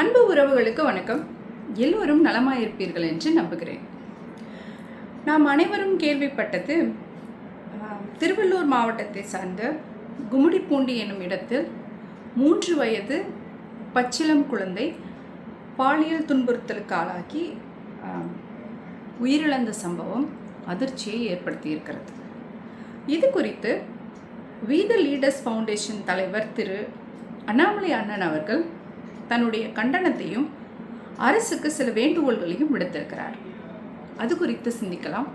அன்பு உறவுகளுக்கு வணக்கம். எல்லோரும் நலமாயிருப்பீர்கள் என்று நம்புகிறேன். நாம் அனைவரும் கேள்விப்பட்டது திருவள்ளூர் மாவட்டத்தை சார்ந்த கும்மிடிப்பூண்டி என்னும் இடத்தில் 3 வயது பச்சிளம் குழந்தை பாலியல் துன்புறுத்தலுக்கு ஆளாக்கி உயிரிழந்த சம்பவம் அதிர்ச்சியை ஏற்படுத்தியிருக்கிறது. இது குறித்து வி த லீடர்ஸ் ஃபவுண்டேஷன் தலைவர் திரு அண்ணாமலை அண்ணன் அவர்கள் தன்னுடைய கண்டனத்தையும் அரசுக்கு சில வேண்டுகோள்களையும் விடுத்திருக்கிறார். அது குறித்து சிந்திக்கலாம்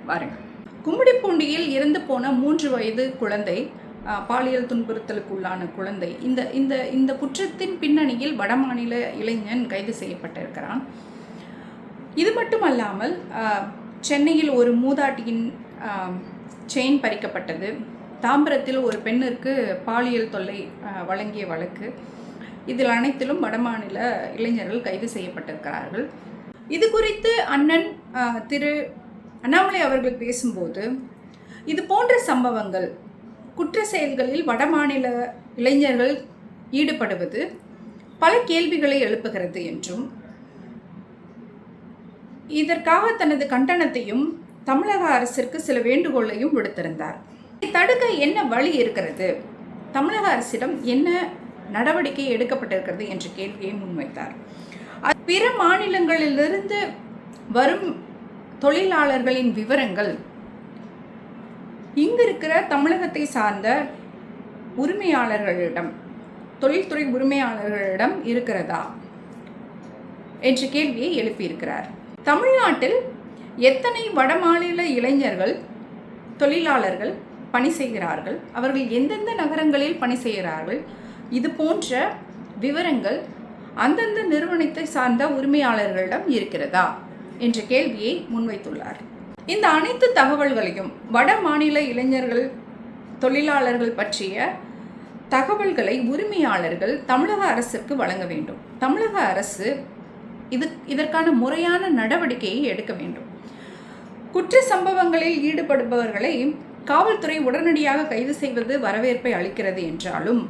வாருங்கள். கும்மிடிப்பூண்டியில் இறந்து போன 3 வயது குழந்தை, பாலியல் துன்புறுத்தலுக்குள்ளான குழந்தை, இந்த இந்த இந்த குற்றத்தின் பின்னணியில் வடமாநில இளைஞன் கைது செய்யப்பட்டிருக்கிறான். இது மட்டுமல்லாமல் சென்னையில் ஒரு மூதாட்டியின் செயின் பறிக்கப்பட்டது. தாம்பரத்தில் ஒரு பெண்ணிற்கு பாலியல் தொல்லை வழங்கிய வழக்கு. இதில் அனைத்திலும் வடமாநில இளைஞர்கள் கைது செய்யப்பட்டிருக்கிறார்கள். இது குறித்து அண்ணன் திரு அண்ணாமலை அவர்கள் பேசும்போது, இது போன்ற சம்பவங்கள், குற்ற செயல்களில் வடமாநில இளைஞர்கள் ஈடுபடுவது பல கேள்விகளை எழுப்புகிறது என்றும், இதற்காக தனது கண்டனத்தையும் தமிழக அரசிற்கு சில வேண்டுகோளையும் விடுத்திருந்தார். தடுக்க என்ன வழி இருக்கிறது, தமிழக அரசிடம் என்ன நடவடிக்கை எடுக்கப்பட்டிருக்கிறது என்ற கேள்வியை முன்வைத்தார். பிற மாநிலங்களிலிருந்து வரும் தொழிலாளர்களின் விவரங்கள் இங்கு இருக்கிற தமிழகத்தை சார்ந்த உரிமையாளர்களிடம், தொழில்துறை உரிமையாளர்களிடம் இருக்கிறதா என்ற கேள்வியை எழுப்பியிருக்கிறார். தமிழ்நாட்டில் எத்தனை வடமாநில இளைஞர்கள் தொழிலாளர்கள் பணி செய்கிறார்கள், அவர்கள் எந்தெந்த நகரங்களில் பணி செய்கிறார்கள், இது போன்ற விவரங்கள் அந்தந்த நிறுவனத்தை சார்ந்த உரிமையாளர்களிடம் இருக்கிறதா என்ற கேள்வியை முன்வைத்துள்ளார். இந்த அனைத்து தகவல்களையும், வட மாநில இளைஞர்கள் தொழிலாளர்கள் பற்றிய தகவல்களை உரிமையாளர்கள் தமிழக அரசுக்கு வழங்க வேண்டும். தமிழக அரசு இதற்கான முறையான நடவடிக்கையை எடுக்க வேண்டும். குற்ற சம்பவங்களில் ஈடுபடுபவர்களை காவல்துறை உடனடியாக கைது செய்வது வரவேற்பை அளிக்கிறது என்றாலும்,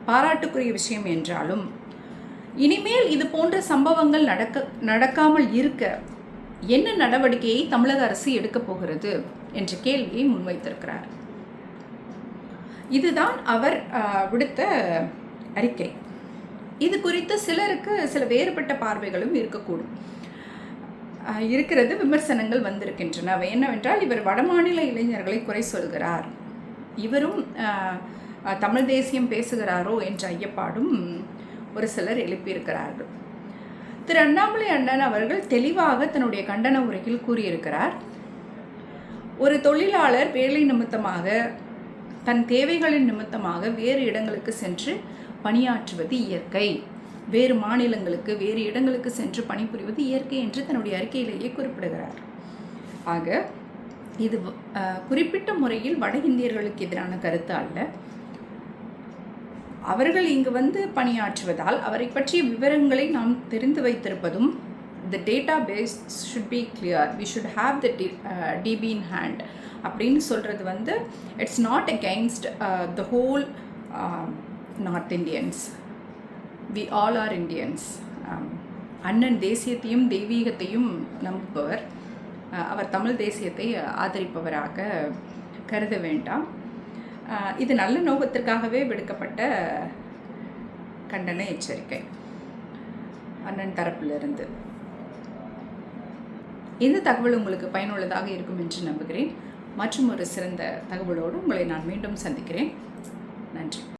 பாராட்டுக்குரிய விஷயம் என்றாலும், இனிமேல் இது போன்ற சம்பவங்கள் நடக்காமல் இருக்க என்ன நடவடிக்கையை தமிழக அரசு எடுக்கப் போகிறது என்ற கேள்வியை முன்வைத்திருக்கிறார். இதுதான் அவர் விடுத்த அறிக்கை. இது குறித்து சிலருக்கு சில வேறுபட்ட பார்வைகளும் இருக்கக்கூடும், இருக்கிறது. விமர்சனங்கள் வந்திருக்கின்றன. அவை என்னவென்றால், இவர் வடமாநில இளைஞர்களை குறை சொல்கிறார், இவரும் தமிழ் தேசியம் பேசுகிறாரோ என்ற ஐயப்பாடும் ஒரு சிலர் எழுப்பியிருக்கிறார்கள். திரு அண்ணாமலை அண்ணன் அவர்கள் தெளிவாக தன்னுடைய கண்டன உரையில் கூறியிருக்கிறார், ஒரு தொழிலாளர் வேலை நிமித்தமாக, தன் தேவைகளின் நிமித்தமாக வேறு இடங்களுக்கு சென்று பணியாற்றுவது இயற்கை, வேறு மாநிலங்களுக்கு வேறு இடங்களுக்கு சென்று பணிபுரிவது இயற்கை என்று தன்னுடைய அறிக்கையிலேயே குறிப்பிடுகிறார். ஆக இது குறிப்பிட்ட முறையில் வட இந்தியர்களுக்கு எதிரான கருத்து அல்ல. அவர்கள் இங்கு வந்து பணியாற்றுவதால் அவரை பற்றிய விவரங்களை நாம் தெரிந்து வைத்திருப்பதும், the database should be clear, we should have the DB in hand அப்படின்னு சொல்கிறது வந்து, it's not against the whole North Indians, we all are Indians. அண்ணன் தேசியத்தையும் தெய்வீகத்தையும் நம்புபவர், அவர் தமிழ் தேசியத்தை ஆதரிப்பவராக கருத வேண்டாம். இது நல்ல நோக்கத்திற்காகவே விடுக்கப்பட்ட கண்டன எச்சரிக்கை அண்ணன் தரப்பிலிருந்து. இந்த தகவல் உங்களுக்கு பயனுள்ளதாக இருக்கும் என்று நம்புகிறேன். மற்றும் ஒரு சிறந்த தகவலோடு உங்களை நான் மீண்டும் சந்திக்கிறேன். நன்றி.